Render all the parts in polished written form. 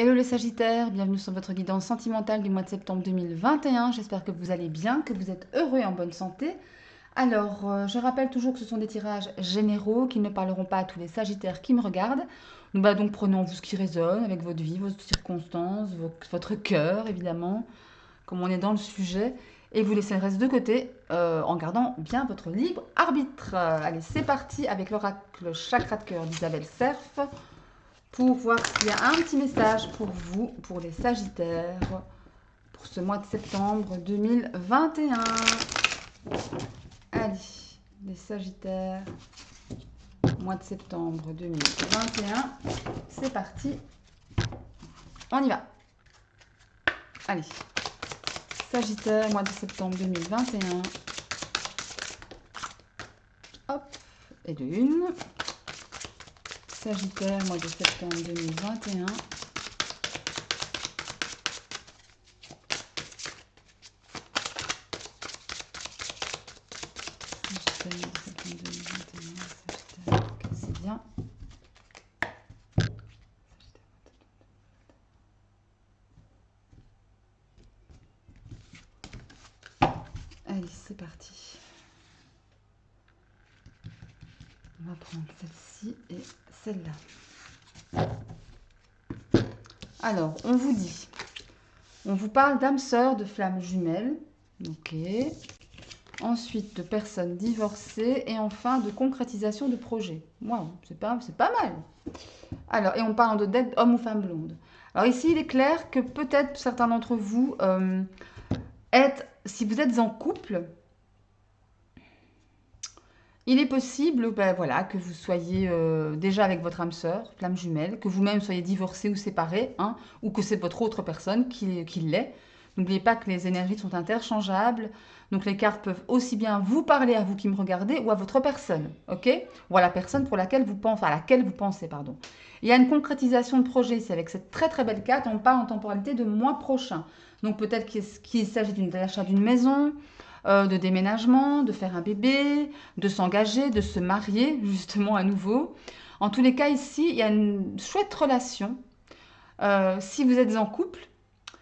Hello les Sagittaires, bienvenue sur votre guidance sentimentale du mois de septembre 2021. J'espère que vous allez bien, que vous êtes heureux et en bonne santé. Alors, je rappelle toujours que ce sont des tirages généraux qui ne parleront pas à tous les Sagittaires qui me regardent. Donc prenez en vous ce qui résonne avec votre vie, vos circonstances, votre cœur évidemment, comme on est dans le sujet. Et vous laissez le reste de côté en gardant bien votre libre arbitre. Allez, c'est parti avec l'oracle chakra de cœur d'Isabelle Serf pour voir s'il y a un petit message pour vous, pour les Sagittaires, pour ce mois de septembre 2021. Allez, les Sagittaires, mois de septembre 2021, c'est parti, on y va. Allez, Sagittaire, mois de septembre 2021. Hop, et de une. Sagittaire, mois de septembre 2021. Sagittaire, septembre 2021. Sagittaire, ok, c'est bien. Allez, c'est parti. On va prendre celle-ci et celle-là. Alors, on vous dit, on vous parle d'âme sœur, de flammes jumelles, ok. Ensuite, de personnes divorcées et enfin de concrétisation de projets. Waouh, c'est pas mal. Alors, et on parle de dette homme ou femme blonde. Alors ici, il est clair que peut-être certains d'entre vous si vous êtes en couple, il est possible voilà, que vous soyez déjà avec votre âme sœur, flamme jumelle, que vous-même soyez divorcé ou séparé, hein, ou que c'est votre autre personne qui l'est. N'oubliez pas que les énergies sont interchangeables, donc les cartes peuvent aussi bien vous parler à vous qui me regardez ou à votre personne, ok? Ou à la personne pour laquelle vous pensez, à laquelle vous pensez, pardon. Il y a une concrétisation de projet ici avec cette très très belle carte, on parle en temporalité de mois prochain. Donc peut-être qu'il s'agit de l'achat d'une maison, de déménagement, de faire un bébé, de s'engager, de se marier justement à nouveau. En tous les cas, ici, il y a une chouette relation. Si vous êtes en couple,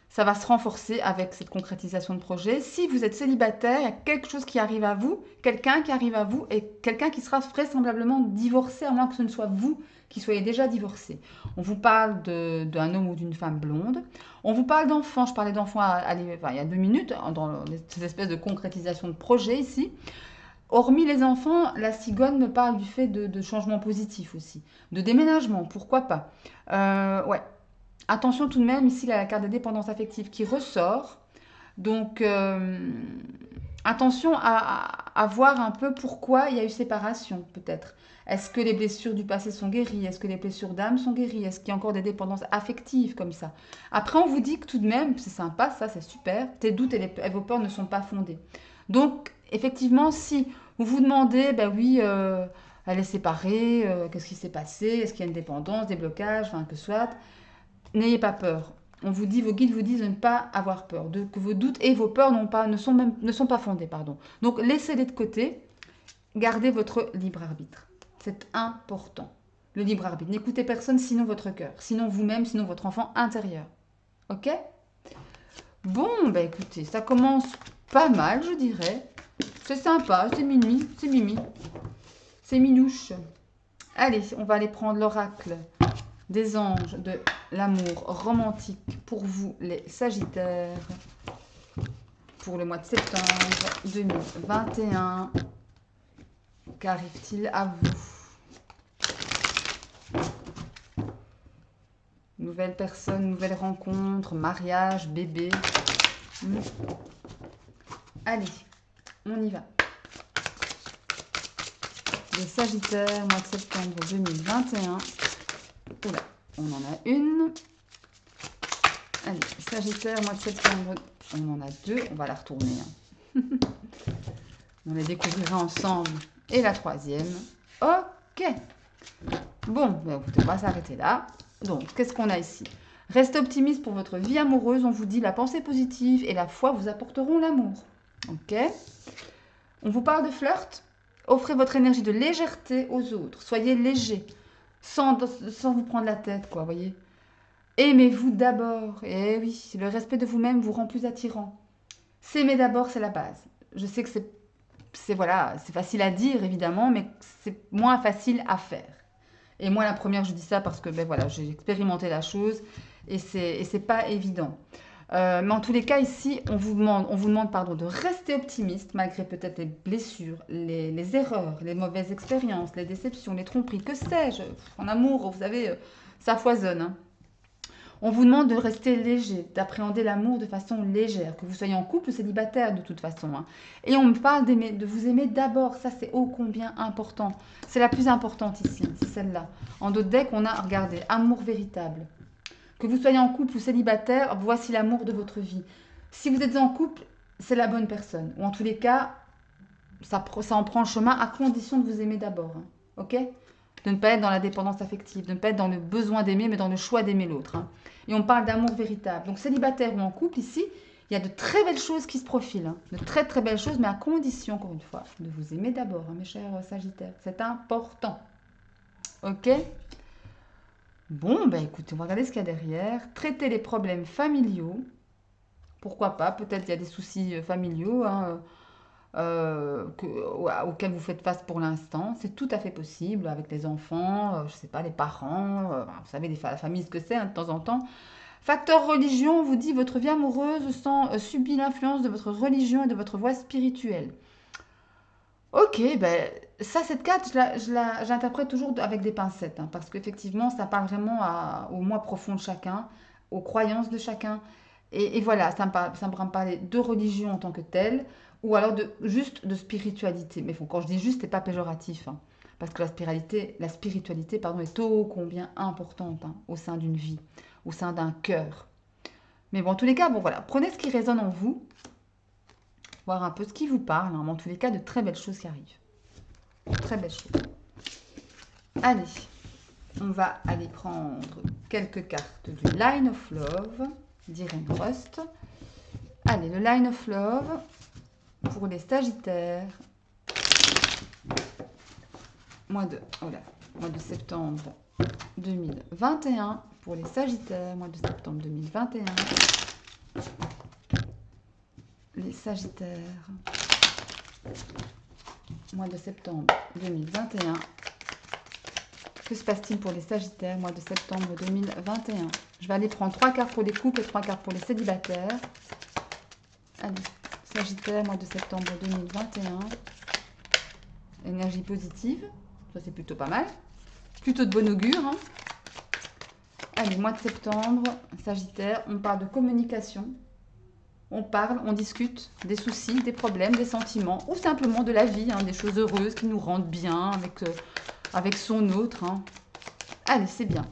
ça va se renforcer avec cette concrétisation de projet. Si vous êtes célibataire, il y a quelque chose qui arrive à vous, quelqu'un qui arrive à vous et quelqu'un qui sera vraisemblablement divorcé, à moins que ce ne soit vous qui soyez déjà divorcé. On vous parle d'un homme ou d'une femme blonde. On vous parle d'enfants. Je parlais d'enfants il y a 2 minutes, dans ces espèces de concrétisation de projet ici. Hormis les enfants, la cigogne me parle du fait de changements positifs aussi. De déménagement, pourquoi pas. Ouais. Attention tout de même, ici, la carte de dépendance affective qui ressort. Donc, attention à voir un peu pourquoi il y a eu séparation, peut-être. Est-ce que les blessures du passé sont guéries? Est-ce que les blessures d'âme sont guéries? Est-ce qu'il y a encore des dépendances affectives comme ça? Après, on vous dit que tout de même, c'est sympa, ça c'est super, tes doutes et vos peurs ne sont pas fondés. Donc, effectivement, si vous vous demandez, ben oui, elle est séparée, qu'est-ce qui s'est passé? Est-ce qu'il y a une dépendance, des blocages, enfin que soit, n'ayez pas peur. On vous dit, vos guides vous disent de ne pas avoir peur, que vos doutes et vos peurs ne sont pas fondés, pardon. Donc laissez-les de côté, gardez votre libre arbitre. C'est important. Le libre arbitre. N'écoutez personne sinon votre cœur, sinon vous-même, sinon votre enfant intérieur. Ok? Bon, bah écoutez, ça commence pas mal, je dirais. C'est sympa, c'est mimi, c'est mimi, c'est minouche. Allez, on va aller prendre l'oracle des anges de l'amour romantique pour vous, les Sagittaires, pour le mois de septembre 2021. Qu'arrive-t-il à vous? Nouvelle personne, nouvelle rencontre, mariage, bébé. Allez, on y va. Les Sagittaires, mois de septembre 2021. Oula, on en a une. Allez, Sagittaire, mois de septembre, on en a deux. On va la retourner. On les découvrira ensemble. Et la troisième. Ok. Bon, ben écoutez, on va s'arrêter là. Donc, qu'est-ce qu'on a ici? Restez optimiste pour votre vie amoureuse. On vous dit la pensée positive et la foi vous apporteront l'amour. Ok. On vous parle de flirt. Offrez votre énergie de légèreté aux autres. Soyez léger. Sans vous prendre la tête, quoi, voyez. Aimez-vous d'abord. Et oui, le respect de vous-même vous rend plus attirant. S'aimer d'abord, c'est la base. Je sais que voilà, c'est facile à dire évidemment, mais c'est moins facile à faire. Et moi, la première, je dis ça parce que ben voilà, j'ai expérimenté la chose et c'est pas évident. Mais en tous les cas, ici, on vous demande pardon, de rester optimiste malgré peut-être les blessures, les erreurs, les mauvaises expériences, les déceptions, les tromperies, que sais-je. En amour, vous savez, ça foisonne, hein. On vous demande de rester léger, d'appréhender l'amour de façon légère, que vous soyez en couple ou célibataire de toute façon, hein. Et on me parle de vous aimer d'abord, ça c'est ô combien important. C'est la plus importante ici, hein, c'est celle-là. En d'autres decks, on a, regardez, amour véritable. Que vous soyez en couple ou célibataire, voici l'amour de votre vie. Si vous êtes en couple, c'est la bonne personne. Ou en tous les cas, ça en prend le chemin à condition de vous aimer d'abord, hein. Ok? De ne pas être dans la dépendance affective, de ne pas être dans le besoin d'aimer, mais dans le choix d'aimer l'autre, hein. Et on parle d'amour véritable. Donc célibataire ou en couple, ici, il y a de très belles choses qui se profilent, hein. De très très belles choses, mais à condition, encore une fois, de vous aimer d'abord, hein, mes chers Sagittaires. C'est important. Ok? Bon, ben écoutez, on va regarder ce qu'il y a derrière. Traiter les problèmes familiaux. Pourquoi pas? Peut-être il y a des soucis familiaux, hein, auxquels vous faites face pour l'instant. C'est tout à fait possible avec les enfants, je ne sais pas, les parents. Vous savez, la famille, ce que c'est, hein, de temps en temps. Facteur religion, on vous dit votre vie amoureuse subit l'influence de votre religion et de votre voie spirituelle. Ok, ben ça, cette carte, j'interprète toujours avec des pincettes, hein, parce qu'effectivement, ça parle vraiment au moi profond de chacun, aux croyances de chacun. Et voilà, ça me parle parler de religion en tant que telle, ou alors juste de spiritualité. Mais bon, quand je dis juste, c'est pas péjoratif, hein, parce que la spiritualité, pardon, est ô combien importante, hein, au sein d'une vie, au sein d'un cœur. Mais bon, en tous les cas, bon voilà, prenez ce qui résonne en vous, voir un peu ce qui vous parle, hein, mais en tous les cas, de très belles choses qui arrivent. Très belles choses. Allez, on va aller prendre quelques cartes du Line of Love d'Irene Rust. Allez, le Line of Love pour les Sagittaires. Mois de septembre 2021 pour les Sagittaires. Mois de septembre 2021. Les Sagittaires. Mois de septembre 2021. Que se passe-t-il pour les Sagittaires, mois de septembre 2021? Je vais aller prendre 3 cartes pour les couples et 3 cartes pour les célibataires. Allez, Sagittaire, mois de septembre 2021. Énergie positive, ça c'est plutôt pas mal. Plutôt de bon augure, hein. Allez, mois de septembre, Sagittaire, on parle de communication. On parle, on discute des soucis, des problèmes, des sentiments, ou simplement de la vie, hein, des choses heureuses qui nous rendent bien avec son autre, hein. Allez, c'est bien.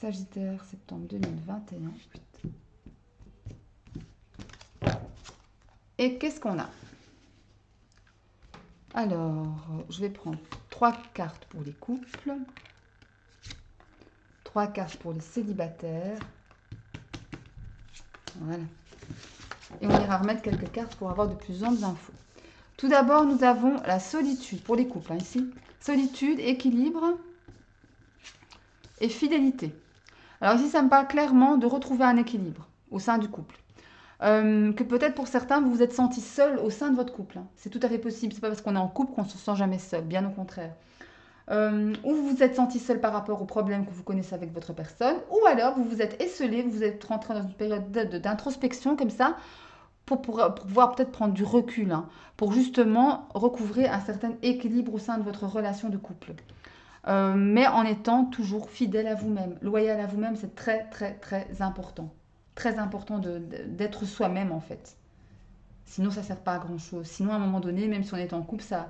Sagittaire, septembre 2021. Et qu'est-ce qu'on a? Alors, je vais prendre 3 cartes pour les couples, 3 cartes pour les célibataires. Voilà. Et on ira remettre quelques cartes pour avoir de plus amples infos. Tout d'abord, nous avons la solitude pour les couples, hein, ici. Solitude, équilibre et fidélité. Alors ici, ça me parle clairement de retrouver un équilibre au sein du couple. Que peut-être pour certains, vous vous êtes senti seul au sein de votre couple, hein. C'est tout à fait possible. C'est pas parce qu'on est en couple qu'on se sent jamais seul, bien au contraire. Ou vous vous êtes senti seul par rapport aux problèmes que vous connaissez avec votre personne, ou alors vous vous êtes esselé, vous êtes rentré dans une période d'introspection comme ça, pour pouvoir peut-être prendre du recul, hein, pour justement recouvrer un certain équilibre au sein de votre relation de couple. Mais en étant toujours fidèle à vous-même, loyal à vous-même, c'est très très très important. Très important d'être soi-même en fait. Sinon ça ne sert pas à grand chose. Sinon à un moment donné, même si on est en couple, ça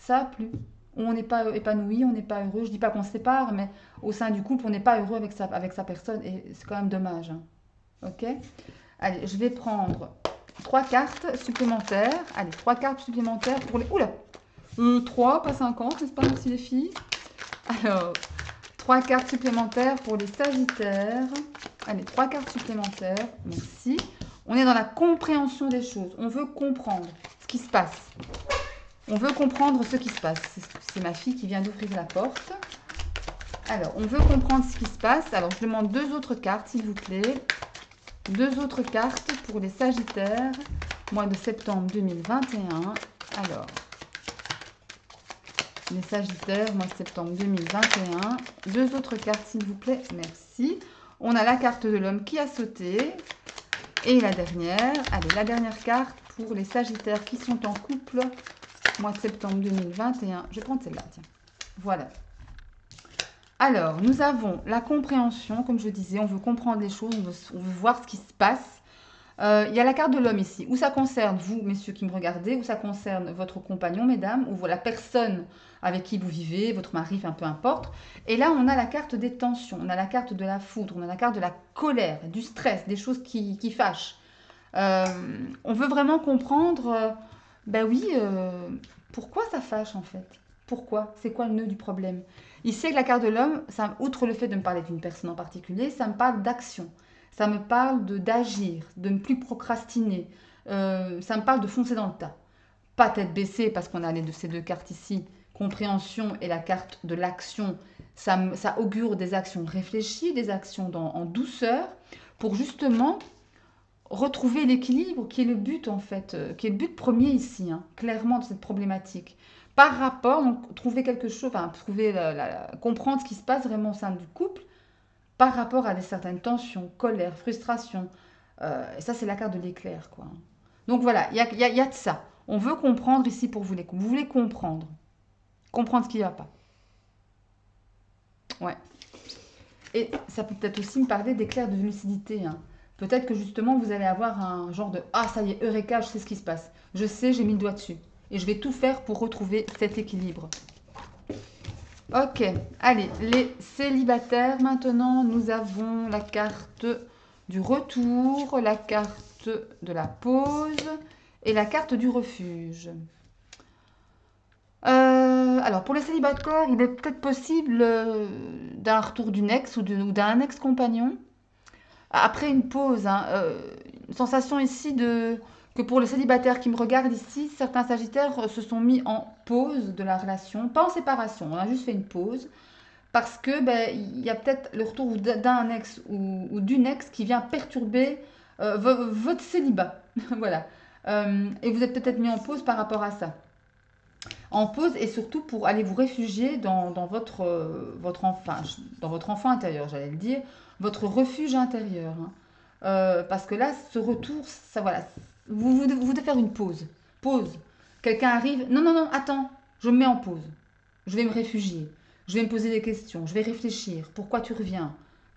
a plus. On n'est pas épanoui, on n'est pas heureux. Je dis pas qu'on se sépare, mais au sein du couple, on n'est pas heureux avec sa personne et c'est quand même dommage, hein. Ok? Allez, je vais prendre 3 cartes supplémentaires. Allez, 3 cartes supplémentaires pour les... Oula 3, pas 50, n'est-ce pas? Merci les filles. Alors, 3 cartes supplémentaires pour les Sagittaires. Allez, 3 cartes supplémentaires. Merci. On est dans la compréhension des choses. On veut comprendre ce qui se passe. On veut comprendre ce qui se passe. C'est ma fille qui vient d'ouvrir la porte. Alors, on veut comprendre ce qui se passe. Alors, je demande 2 autres cartes, s'il vous plaît. 2 autres cartes pour les Sagittaires, mois de septembre 2021. Alors, les Sagittaires, mois de septembre 2021. 2 autres cartes, s'il vous plaît. Merci. On a la carte de l'homme qui a sauté. Et la dernière. Allez, la dernière carte pour les Sagittaires qui sont en couple, mois de septembre 2021. Je vais prendre celle-là, tiens. Voilà. Alors, nous avons la compréhension, comme je disais, on veut comprendre les choses, on veut voir ce qui se passe. Il y a la carte de l'homme ici, où ça concerne vous, messieurs qui me regardez, où ça concerne votre compagnon, mesdames, ou la personne avec qui vous vivez, votre mari, enfin peu importe. Et là, on a la carte des tensions, on a la carte de la foudre, on a la carte de la colère, du stress, des choses qui fâchent. On veut vraiment comprendre, ben oui, pourquoi ça fâche en fait? Pourquoi? C'est quoi le nœud du problème? Ici, avec la carte de l'homme, outre le fait de me parler d'une personne en particulier, ça me parle d'action. Ça me parle d'agir, de ne plus procrastiner. Ça me parle de foncer dans le tas. Pas tête baissée, parce qu'on a ces 2 cartes ici, compréhension et la carte de l'action. Ça augure des actions réfléchies, des actions en douceur, pour justement retrouver l'équilibre qui est le but en fait, qui est le but premier ici, hein, clairement de cette problématique. Par rapport, donc trouver quelque chose, enfin comprendre ce qui se passe vraiment au sein du couple, par rapport à certaines tensions, colère, frustration. Et ça, c'est la carte de l'éclair, quoi. Donc voilà, il y a de ça. On veut comprendre ici pour vous les coups. Vous voulez comprendre. Comprendre ce qui ne va pas. Ouais. Et ça peut peut-être aussi me parler d'éclair de lucidité. Hein. Peut-être que justement, vous allez avoir un genre de ah, ça y est, Eureka, je sais ce qui se passe. Je sais, j'ai mis le doigt dessus. Et je vais tout faire pour retrouver cet équilibre. Ok, allez, les célibataires, maintenant, nous avons la carte du retour, la carte de la pause et la carte du refuge. Alors, pour les célibataires, il est peut-être possible d'un retour d'une ex ou d'un ex-compagnon. Après une pause, hein, une sensation ici que pour les célibataires qui me regardent ici, certains sagittaires se sont mis en pause de la relation, pas en séparation, on a juste fait une pause, parce que il y a peut-être le retour d'un ex ou d'une ex qui vient perturber votre célibat. Voilà. Et vous êtes peut-être mis en pause par rapport à ça. En pause et surtout pour aller vous réfugier dans dans votre enfant intérieur, j'allais le dire, votre refuge intérieur. Hein. Parce que là, ce retour, ça voilà, vous devez faire une pause. Pause. Quelqu'un arrive, non, non, non, attends, je me mets en pause. Je vais me réfugier. Je vais me poser des questions. Je vais réfléchir. Pourquoi tu reviens?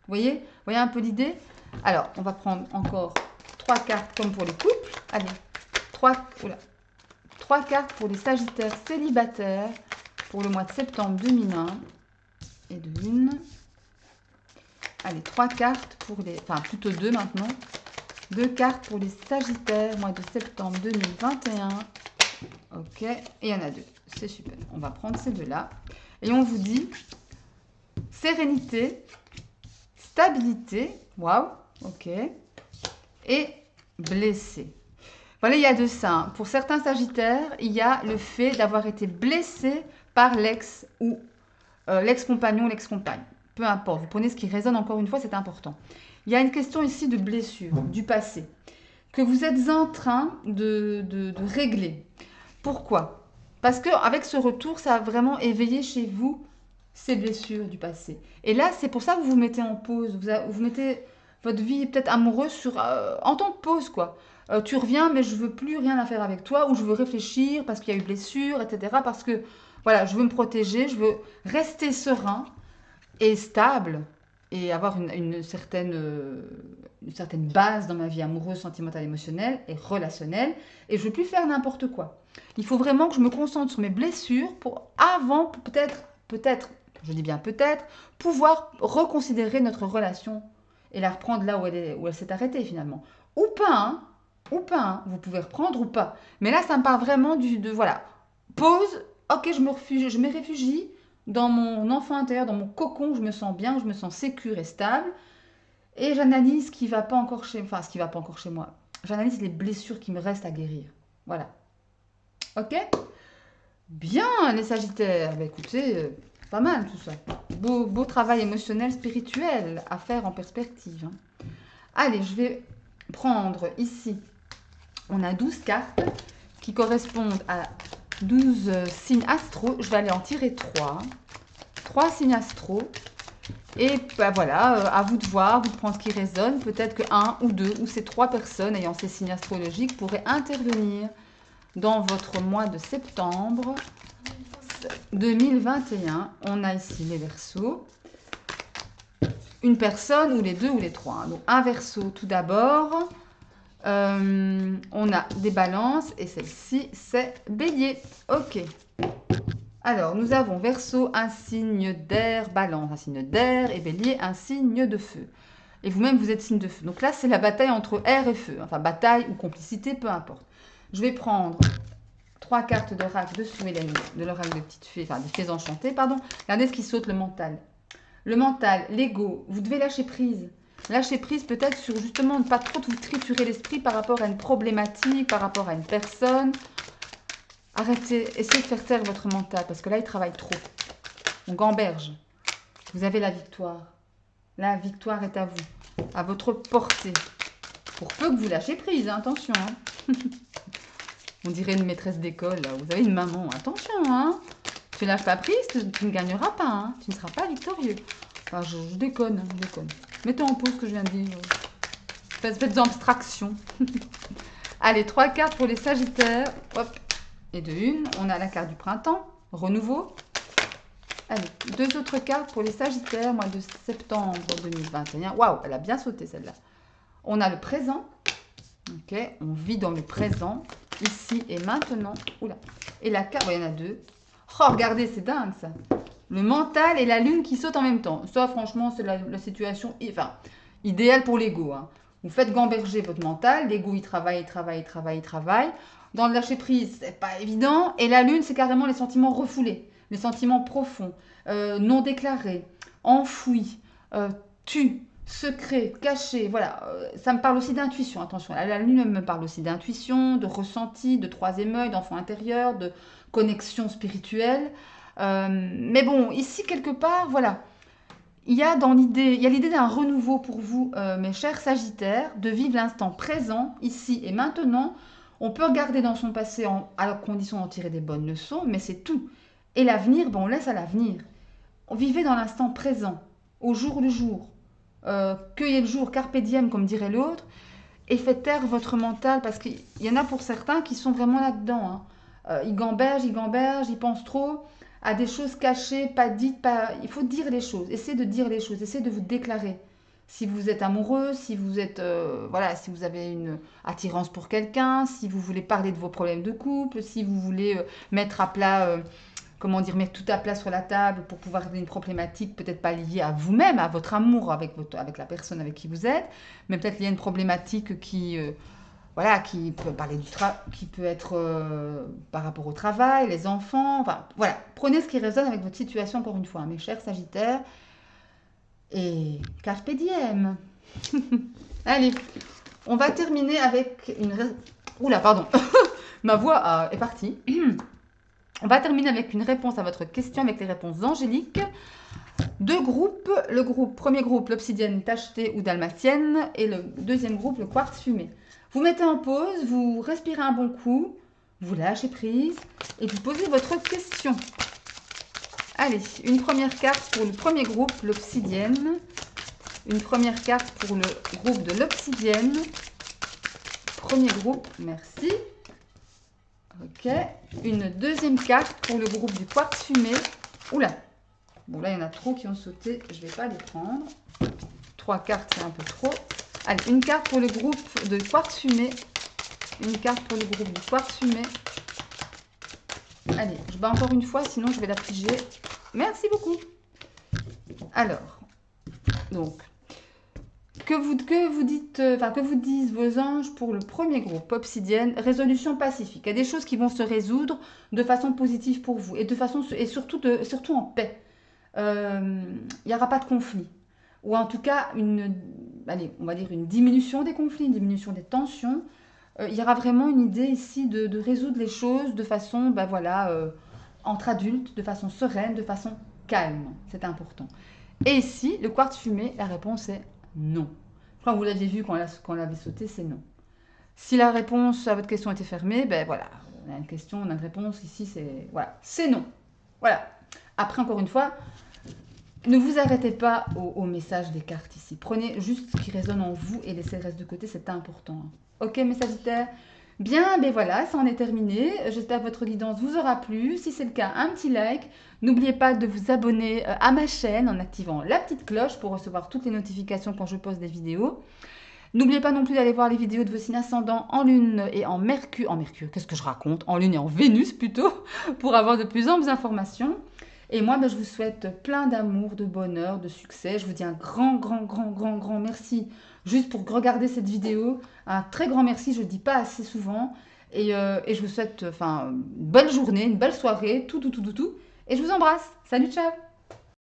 Vous voyez un peu l'idée? Alors, on va prendre encore 3 cartes comme pour les couples. Allez, 3, oula, 3 cartes pour les sagittaires célibataires pour le mois de septembre 2001. Et de une. Allez, 3 cartes pour les... Enfin, plutôt 2 maintenant. 2 cartes pour les sagittaires, mois de septembre 2021. Ok, et il y en a 2. C'est super. On va prendre ces 2-là. Et on vous dit sérénité, stabilité. Waouh, ok. Et blessé. Voilà, il y a de ça. Hein. Pour certains sagittaires, il y a le fait d'avoir été blessé par l'ex ou l'ex-compagnon ou l'ex-compagne. Peu importe, vous prenez ce qui résonne encore une fois, c'est important. Il y a une question ici de blessure, du passé, que vous êtes en train de régler. Pourquoi? Parce qu'avec ce retour, ça a vraiment éveillé chez vous ces blessures du passé. Et là, c'est pour ça que vous vous mettez en pause. Vous mettez votre vie peut-être amoureuse en temps de pause, quoi. Tu reviens, mais je veux plus rien à faire avec toi, ou je veux réfléchir parce qu'il y a eu blessure, etc. Parce que, voilà, je veux me protéger, je veux rester serein et stable et avoir une certaine base dans ma vie amoureuse, sentimentale, émotionnelle et relationnelle. Et je ne veux plus faire n'importe quoi. Il faut vraiment que je me concentre sur mes blessures pour avant, peut-être, je dis bien peut-être, pouvoir reconsidérer notre relation et la reprendre là où elle s'est arrêtée finalement. Ou pas, hein, ou pas, hein. Vous pouvez reprendre ou pas. Mais là, ça me parle vraiment voilà, pause, ok, je me réfugie dans mon enfant intérieur, dans mon cocon, je me sens bien, je me sens sécure et stable. Et j'analyse ce qui va pas encore ce qui va pas encore chez moi. J'analyse les blessures qui me restent à guérir. Voilà. Ok? Bien, les Sagittaires. Bah, écoutez, Pas mal tout ça. Beau travail émotionnel, spirituel à faire en perspective, hein. Allez, je vais prendre ici, on a 12 cartes qui correspondent à 12 signes astro. Je vais aller en tirer 3. 3 signes astro. Et bah voilà, à vous de voir, vous de prendre ce qui résonne. Peut-être que un ou deux ou ces 3 personnes ayant ces signes astrologiques pourraient intervenir dans votre mois de septembre 2021. On a ici les Verseaux. Une personne ou les 2 ou les 3. Donc un Verseau tout d'abord. On a des balances et celle-ci c'est Bélier. Ok. Alors nous avons Verseau, un signe d'air, Balance, un signe d'air et Bélier, un signe de feu. Et vous-même vous êtes signe de feu. Donc là c'est la bataille entre air et feu. Enfin bataille ou complicité, peu importe. Je vais prendre 3 cartes d'oracle de Souélène, de l'oracle de petites fées, enfin des fées enchantées, pardon. Regardez ce qui saute, le mental. Le mental, l'ego, vous devez lâcher prise. Lâcher prise peut-être sur justement ne pas trop vous triturer l'esprit par rapport à une problématique, par rapport à une personne. Arrêtez, essayez de faire taire votre mental parce que là il travaille trop. On gamberge. Vous avez la victoire. La victoire est à vous, à votre portée. Pour peu que vous lâchez prise, hein, attention. Hein. On dirait une maîtresse d'école, vous avez une maman, attention. Hein. Tu lâches pas prise, tu ne gagneras pas, hein. Tu ne seras pas victorieux. Enfin, je déconne, je déconne. Mettez en pause ce que je viens de dire. Faites abstraction. Allez, 3 cartes pour les Sagittaires. Hop. Et de une, on a la carte du printemps, renouveau. Allez, 2 autres cartes pour les Sagittaires, mois de septembre 2021. Waouh, elle a bien sauté celle-là. On a le présent. Ok, on vit dans le présent, ici et maintenant. Oula. Et la carte, il y en a 2. Oh, regardez, c'est dingue ça. Le mental et la lune qui sautent en même temps. Ça, franchement, c'est la situation idéale pour l'ego. Hein. Vous faites gamberger votre mental. L'ego, il travaille, il travaille, il travaille, il travaille. Dans le lâcher-prise, c'est pas évident. Et la lune, c'est carrément les sentiments refoulés. Les sentiments profonds, non déclarés, enfouis, tus, secrets, cachés. Voilà, ça me parle aussi d'intuition. Attention, la lune me parle aussi d'intuition, de ressenti, de troisième œil, d'enfant intérieur, de connexion spirituelle. Mais bon, ici, quelque part, voilà. Il y a l'idée d'un renouveau pour vous, mes chers Sagittaires, de vivre l'instant présent, ici et maintenant. On peut regarder dans son passé à la condition d'en tirer des bonnes leçons, mais c'est tout. Et l'avenir, ben on laisse à l'avenir. Vivez dans l'instant présent, au jour le jour. Cueillez le jour, carpe diem, comme dirait l'autre, et faites taire votre mental, parce qu'il y en a pour certains qui sont vraiment là-dedans. Hein. Ils gambergent, ils pensent trop à des choses cachées, pas dites, pas... Il faut dire les choses, essayez de dire les choses, essayez de vous déclarer. Si vous êtes amoureux, si vous êtes, voilà, si vous avez une attirance pour quelqu'un, si vous voulez parler de vos problèmes de couple, si vous voulez mettre à plat, comment dire, mettre tout à plat sur la table pour pouvoir régler une problématique peut-être pas liée à vous-même, à votre amour avec la personne avec qui vous êtes, mais peut-être liée à une problématique qui, voilà, qui peut parler qui peut être par rapport au travail, les enfants, enfin, voilà. Prenez ce qui résonne avec votre situation encore une fois, hein, mes chers Sagittaires. Et carpe diem. Allez, on va terminer avec une... Oula, pardon. Ma voix est partie. On va terminer avec une réponse à votre question, avec les réponses angéliques. 2 groupes. Premier groupe, l'obsidienne tachetée ou dalmatienne. Et le deuxième groupe, le quartz fumé. Vous mettez en pause, vous respirez un bon coup, vous lâchez prise et vous posez votre question. Allez, une première carte pour le premier groupe, l'obsidienne. Une première carte pour le groupe de l'obsidienne. Premier groupe, merci. Ok. Une deuxième carte pour le groupe du quartz fumé. Oula. Bon, là, il y en a trop qui ont sauté. Je ne vais pas les prendre. 3 cartes, c'est un peu trop. Allez, une carte pour le groupe de quartz fumé. Une carte pour le groupe du quartz fumé. Allez, je bats encore une fois, sinon je vais la piger. Merci beaucoup. Alors, donc, que vous disent vos anges pour le premier groupe, obsidienne, résolution pacifique. Il y a des choses qui vont se résoudre de façon positive pour vous et surtout en paix. Il n'y aura pas de conflit. Ou en tout cas, on va dire une diminution des conflits, une diminution des tensions. Il y aura vraiment une idée ici de résoudre les choses de façon, entre adultes, de façon sereine, de façon calme, c'est important. Et ici, le quartz fumé, la réponse est non. Je crois que vous l'aviez vu quand on l'avait sauté, c'est non. Si la réponse à votre question était fermée, ben voilà, on a une question, on a une réponse, ici c'est voilà, c'est non. Voilà. Après, encore une fois, ne vous arrêtez pas au message des cartes ici. Prenez juste ce qui résonne en vous et laissez le reste de côté, c'est important. Ok, mes Sagittaires? Bien, ben voilà, ça en est terminé. J'espère que votre guidance vous aura plu. Si c'est le cas, un petit like. N'oubliez pas de vous abonner à ma chaîne en activant la petite cloche pour recevoir toutes les notifications quand je poste des vidéos. N'oubliez pas non plus d'aller voir les vidéos de vos signes ascendants en lune et en mercure, qu'est-ce que je raconte? En lune et en Vénus plutôt, pour avoir de plus amples informations. Et moi, ben, je vous souhaite plein d'amour, de bonheur, de succès. Je vous dis un grand merci juste pour regarder cette vidéo. Un très grand merci, je ne le dis pas assez souvent. Et je vous souhaite une belle journée, une belle soirée, tout. Et je vous embrasse. Salut, ciao!